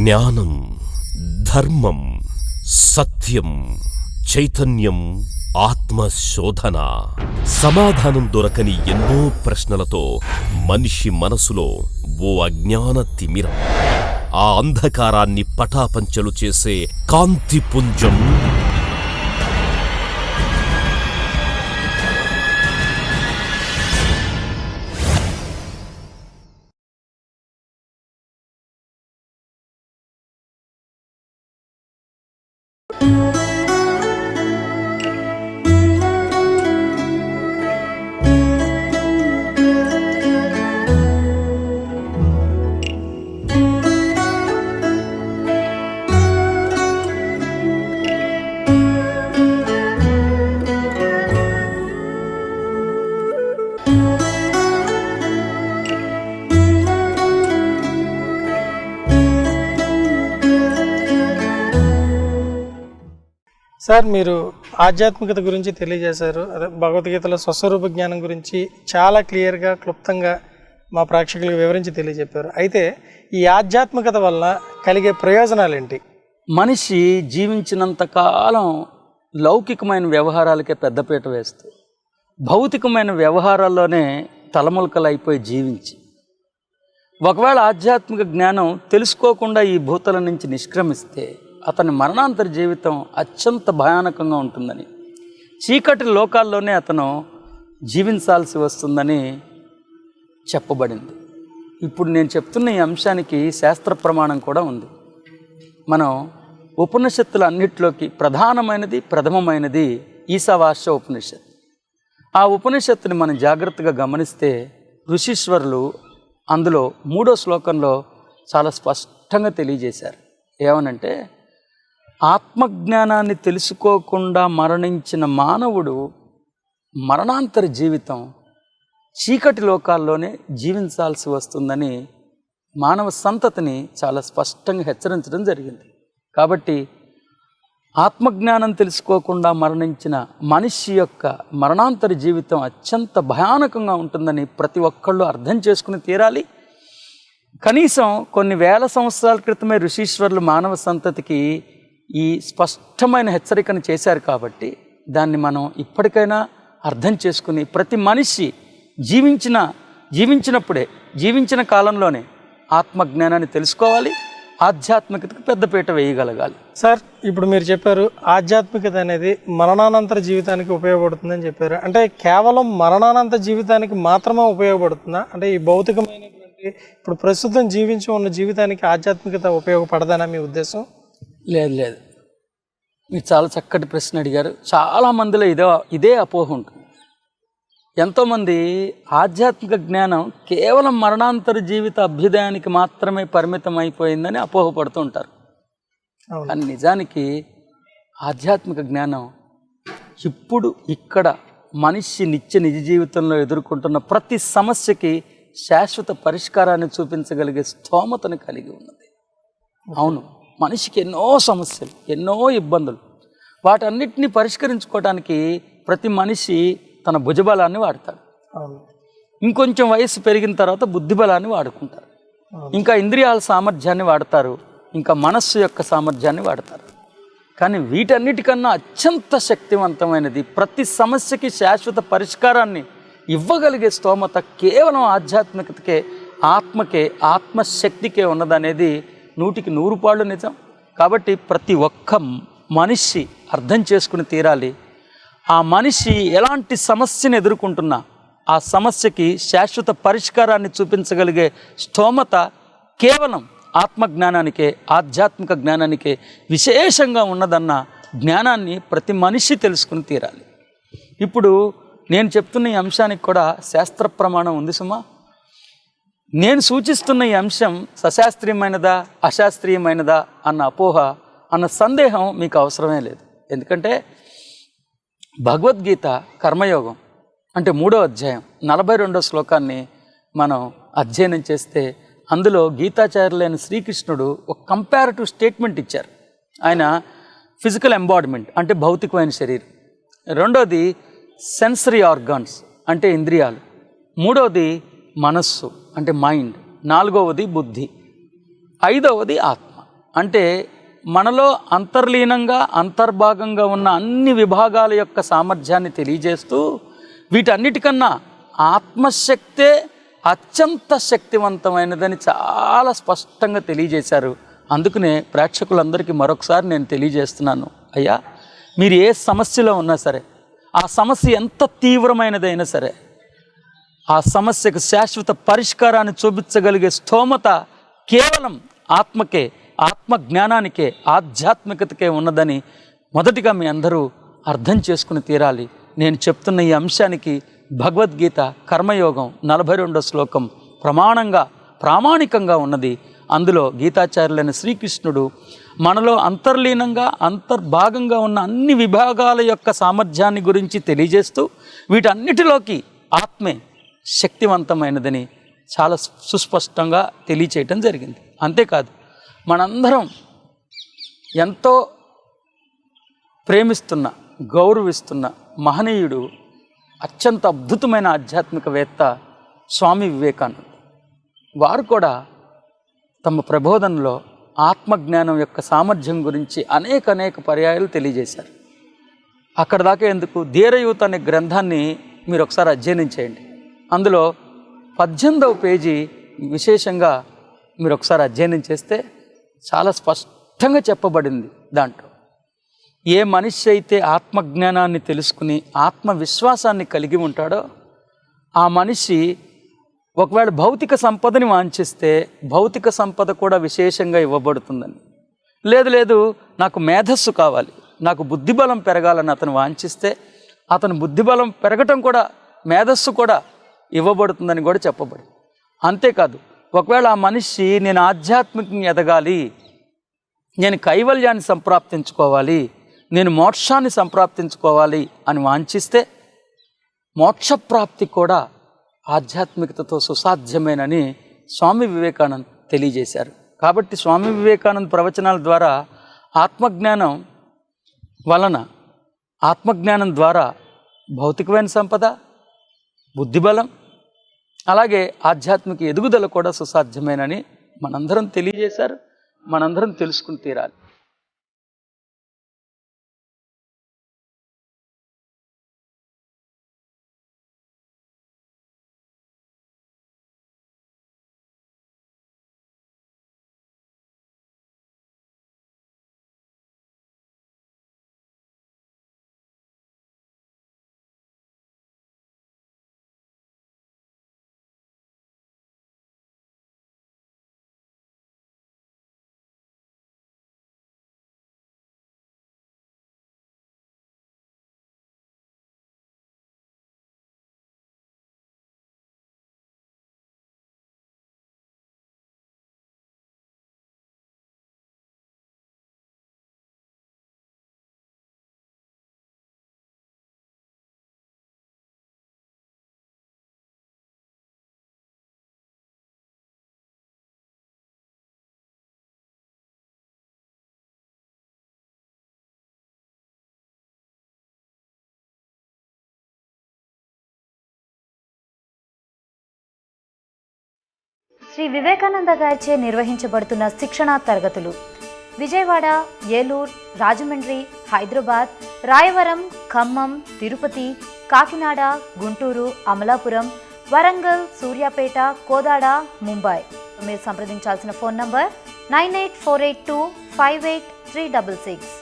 జ్ఞానం, ధర్మం, సత్యం, చైతన్యం, ఆత్మశోధన. సమాధానం దొరకని ఎన్నో ప్రశ్నలతో మనిషి మనసులో ఓ అజ్ఞాన తిమిరం, ఆ అంధకారాన్ని పటాపంచలు చేసే కాంతిపుంజం సార్, మీరు ఆధ్యాత్మికత గురించి తెలియజేశారు. అదే భగవద్గీతలో స్వస్వరూప జ్ఞానం గురించి చాలా క్లియర్గా, క్లుప్తంగా మా ప్రేక్షకులకు వివరించి తెలియజెప్పారు. అయితే ఈ ఆధ్యాత్మికత వల్ల కలిగే ప్రయోజనాలు ఏంటి? మనిషి జీవించినంత కాలం లౌకికమైన వ్యవహారాలకే పెద్దపీట వేస్తూ భౌతికమైన వ్యవహారాల్లోనే తలములకలైపోయి జీవించి, ఒకవేళ ఆధ్యాత్మిక జ్ఞానం తెలుసుకోకుండా ఈ భూతల నుంచి నిష్క్రమిస్తే అతని మరణాంతర జీవితం అత్యంత భయానకంగా ఉంటుందని, చీకటి లోకాల్లోనే అతను జీవించాల్సి వస్తుందని చెప్పబడింది. ఇప్పుడు నేను చెప్తున్న ఈ అంశానికి శాస్త్ర ప్రమాణం కూడా ఉంది. మనం ఉపనిషత్తుల అన్నిటిలోకి ప్రథమమైనది ఈశావాస్య ఉపనిషత్. ఆ ఉపనిషత్తుని మనం జాగ్రత్తగా గమనిస్తే ఋషీశ్వరులు అందులో 3వ శ్లోకంలో చాలా స్పష్టంగా తెలియజేశారు. ఏమనంటే, ఆత్మజ్ఞానాన్ని తెలుసుకోకుండా మరణించిన మానవుడు మరణాంతర జీవితం చీకటి లోకాల్లోనే జీవించాల్సి వస్తుందని మానవ సంతతిని చాలా స్పష్టంగా హెచ్చరించడం జరిగింది. కాబట్టి ఆత్మజ్ఞానం తెలుసుకోకుండా మరణించిన మనిషి యొక్క మరణాంతర జీవితం అత్యంత భయానకంగా ఉంటుందని ప్రతి ఒక్కళ్ళు అర్థం చేసుకుని తీరాలి. కనీసం కొన్ని వేల సంవత్సరాల క్రితమే ఋషీశ్వరులు మానవ సంతతికి ఈ స్పష్టమైన హెచ్చరికను చేశారు. కాబట్టి దాన్ని మనం ఇప్పటికైనా అర్థం చేసుకుని ప్రతి మనిషి జీవించిన కాలంలోనే ఆత్మజ్ఞానాన్ని తెలుసుకోవాలి, ఆధ్యాత్మికతకు పెద్దపీట వేయగలగాలి. సార్, ఇప్పుడు మీరు చెప్పారు ఆధ్యాత్మికత అనేది మరణానంతర జీవితానికి ఉపయోగపడుతుందని చెప్పారు. అంటే కేవలం మరణానంతర జీవితానికి మాత్రమే ఉపయోగపడుతుందా? అంటే ఈ భౌతికమైనటువంటి ఇప్పుడు ప్రస్తుతం జీవించి ఉన్న జీవితానికి ఆధ్యాత్మికత ఉపయోగపడదనా మీ ఉద్దేశం? లేదు, మీరు చాలా చక్కటి ప్రశ్న అడిగారు. చాలామందిలో ఇదే అపోహ ఉంటుంది. ఎంతోమంది ఆధ్యాత్మిక జ్ఞానం కేవలం మరణాంతర జీవిత అభ్యుదయానికి మాత్రమే పరిమితం అయిపోయిందని అపోహపడుతూ ఉంటారు. కానీ నిజానికి ఆధ్యాత్మిక జ్ఞానం ఇప్పుడు ఇక్కడ మనిషి నిజ జీవితంలో ఎదుర్కొంటున్న ప్రతి సమస్యకి శాశ్వత పరిష్కారాన్ని చూపించగలిగే స్తోమతను కలిగి ఉన్నది. అవును, మనిషికి ఎన్నో సమస్యలు, ఎన్నో ఇబ్బందులు, వాటన్నిటిని పరిష్కరించుకోవడానికి ప్రతి మనిషి తన భుజబలాన్ని వాడతాడు. ఇంకొంచెం వయసు పెరిగిన తర్వాత బుద్ధిబలాన్ని వాడుకుంటారు, ఇంకా ఇంద్రియాల సామర్థ్యాన్ని వాడతారు, ఇంకా మనస్సు యొక్క సామర్థ్యాన్ని వాడతారు. కానీ వీటన్నిటికన్నా అత్యంత శక్తివంతమైనది, ప్రతి సమస్యకి శాశ్వత పరిష్కారాన్ని ఇవ్వగలిగే స్తోమత కేవలం ఆధ్యాత్మికతకే, ఆత్మశక్తికే ఉన్నదనేది 100కి 100 పాళ్ళు నిజం. కాబట్టి ప్రతి ఒక్క మనిషి అర్థం చేసుకుని తీరాలి. ఆ మనిషి ఎలాంటి సమస్యను ఎదుర్కొంటున్నా ఆ సమస్యకి శాశ్వత పరిష్కారాన్ని చూపించగలిగే స్తోమత కేవలం ఆత్మజ్ఞానానికే, ఆధ్యాత్మిక జ్ఞానానికే విశేషంగా ఉన్నదన్న జ్ఞానాన్ని ప్రతి మనిషి తెలుసుకుని తీరాలి. ఇప్పుడు నేను చెప్తున్న ఈ అంశానికి కూడా శాస్త్ర ప్రమాణం ఉంది సుమా. నేను సూచిస్తున్న ఈ అంశం సశాస్త్రీయమైనదా, అశాస్త్రీయమైనదా అన్న అపోహ, అన్న సందేహం మీకు అవసరమే లేదు. ఎందుకంటే భగవద్గీత కర్మయోగం అంటే 3వ అధ్యాయం 42వ శ్లోకాన్ని మనం అధ్యయనం చేస్తే అందులో గీతాచార్యులైన శ్రీకృష్ణుడు ఒక కంపారిటివ్ స్టేట్మెంట్ ఇచ్చారు. ఆయన ఫిజికల్ ఎంబాడిమెంట్ అంటే భౌతికమైన శరీరం, రెండోది సెన్సరీ ఆర్గాన్స్ అంటే ఇంద్రియాలు, మూడవది మనస్సు అంటే మైండ్, నాలుగవది బుద్ధి, ఐదవది ఆత్మ. అంటే మనలో అంతర్లీనంగా అంతర్భాగంగా ఉన్న అన్ని విభాగాల యొక్క సామర్థ్యాన్ని తెలియజేస్తూ వీటన్నిటికన్నా ఆత్మశక్తే అత్యంత శక్తివంతమైనదని చాలా స్పష్టంగా తెలియజేశారు. అందుకనే ప్రేక్షకులందరికీ మరొకసారి నేను తెలియజేస్తున్నాను, అయ్యా మీరు ఏ సమస్యలో ఉన్నా సరే, ఆ సమస్య ఎంత తీవ్రమైనదైనా సరే, ఆ సమస్యకు శాశ్వత పరిష్కారాన్ని చూపించగలిగే స్తోమత కేవలం ఆత్మకే, ఆత్మ జ్ఞానానికే, ఆధ్యాత్మికతకే ఉన్నదని మొదటిగా మీ అందరూ అర్థం చేసుకుని తీరాలి. నేను చెప్తున్న ఈ అంశానికి భగవద్గీత కర్మయోగం 42వ శ్లోకం ప్రామాణికంగా ఉన్నది. అందులో గీతాచార్యులైన శ్రీకృష్ణుడు మనలో అంతర్లీనంగా అంతర్భాగంగా ఉన్న అన్ని విభాగాల యొక్క సామర్థ్యాన్ని గురించి తెలియజేస్తూ వీటన్నిటిలోకి ఆత్మే శక్తివంతమైనదని చాలా సుస్పష్టంగా తెలియచేయటం జరిగింది. అంతేకాదు, మనందరం ఎంతో ప్రేమిస్తున్న, గౌరవిస్తున్న మహనీయుడు, అత్యంత అద్భుతమైన ఆధ్యాత్మికవేత్త స్వామి వివేకానంద. వారు కూడా తమ ప్రబోధనలో ఆత్మజ్ఞానం యొక్క సామర్థ్యం గురించి అనేక పర్యాయాలు తెలియజేశారు. అక్కడ దాకా ఎందుకు, ధీరయూత్ అనే గ్రంథాన్ని మీరు ఒకసారి అధ్యయనం చేయండి. అందులో 18వ పేజీ విశేషంగా మీరు ఒకసారి అధ్యయనం చేస్తే చాలా స్పష్టంగా చెప్పబడింది. దాంట్లో ఏ మనిషి అయితే ఆత్మజ్ఞానాన్ని తెలుసుకుని ఆత్మవిశ్వాసాన్ని కలిగి ఉంటాడో ఆ మనిషి ఒకవేళ భౌతిక సంపదని వాంఛిస్తే భౌతిక సంపద కూడా విశేషంగా ఇవ్వబడుతుందని, లేదు నాకు మేధస్సు కావాలి, నాకు బుద్ధిబలం పెరగాలని అతను వాంఛిస్తే అతను బుద్ధిబలం పెరగటం కూడా, మేధస్సు కూడా ఇవ్వబడుతుందని కూడా చెప్పబడి. అంతేకాదు, ఒకవేళ ఆ మనిషి నేను ఆధ్యాత్మికంగా ఎదగాలి, నేను కైవల్యాన్ని సంప్రాప్తించుకోవాలి, నేను మోక్షాన్ని సంప్రాప్తించుకోవాలి అని వాంఛిస్తే మోక్షప్రాప్తి కూడా ఆధ్యాత్మికతతో సుసాధ్యమేనని స్వామి వివేకానంద్ తెలియజేశారు. కాబట్టి స్వామి వివేకానంద్ ప్రవచనాల ద్వారా ఆత్మజ్ఞానం ద్వారా భౌతికమైన సంపద, బుద్ధిబలం, అలాగే ఆధ్యాత్మిక ఎదుగుదల కూడా సుసాధ్యమేనని మనందరం తెలియజేశారు. మనందరం తెలుసుకుని తీరాలి. శ్రీ వివేకానంద గారిచే నిర్వహించబడుతున్న శిక్షణా తరగతులు విజయవాడ, ఏలూరు, రాజమండ్రి, హైదరాబాద్, రాయవరం, ఖమ్మం, తిరుపతి, కాకినాడ, గుంటూరు, అమలాపురం, వరంగల్, సూర్యాపేట, కోదాడ, ముంబై. మీరు సంప్రదించాల్సిన ఫోన్ నంబర్ 9848258366.